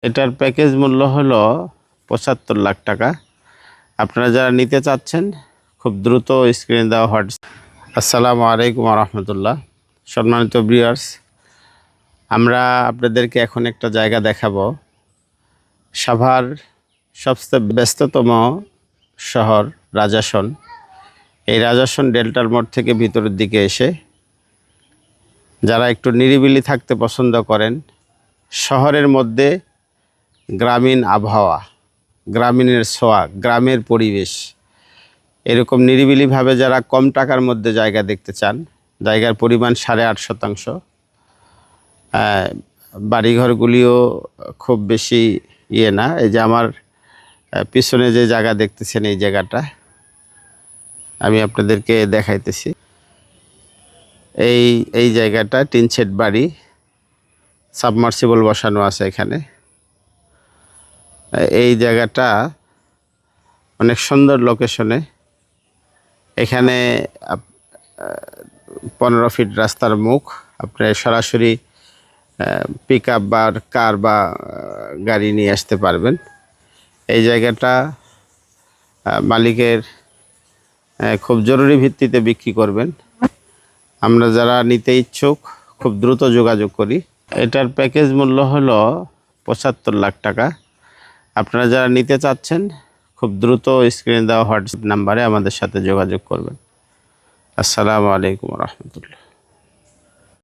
এটার প্যাকেজ মূল্য হলো ৭৫ লাখ টাকা। আপনারা যারা নিতে চাচ্ছেন খুব দ্রুত স্ক্রিনে দেওয়া আসসালামু আলাইকুম রহমতুল্লাহ। সম্মানিত ভিউয়ার্স, আমরা আপনাদেরকে এখন একটা জায়গা দেখাবো। সাভার সবচেয়ে ব্যস্ততম শহর রাজাসন। এই রাজাসন ডেল্টার মোড় থেকে ভিতরের দিকে এসে যারা একটু নিরিবিলি থাকতে পছন্দ করেন, শহরের মধ্যে গ্রামীণ আবহাওয়া, গ্রামীণের ছোঁয়া, গ্রামের পরিবেশ, এরকম নিরিবিলিভাবে যারা কম টাকার মধ্যে জায়গা দেখতে চান, জায়গার পরিমাণ ৮.৫%। বাড়িঘরগুলিও খুব বেশি না। এই যে আমার পিছনে যে জায়গা দেখতেছেন, এই জায়গাটা আমি আপনাদেরকে দেখাইতেছি। এই জায়গাটা টিন শেড বাড়ি, সাবমার্সিবল বসানো আছে এখানে। এই জায়গাটা অনেক সুন্দর লোকেশনে। এখানে 15 ফিট রাস্তার মুখ, আপনি সরাসরি পিক আপ বা কার বা গাড়ি নিয়ে আসতে পারবেন। এই জায়গাটা মালিকের খুব জরুরি ভিত্তিতে বিক্রি করবেন। আমরা যারা নিতে ইচ্ছুক খুব দ্রুত যোগাযোগ করি। এটার প্যাকেজ মূল্য হলো ৭৫ লাখ টাকা। আপনারা যারা নিতে চাচ্ছেন খুব দ্রুত স্ক্রিনে দেওয়া হোয়াটসঅ্যাপ নাম্বারে আমাদের সাথে যোগাযোগ করবেন। আসসালামু আলাইকুম রহমতুল্লাহ।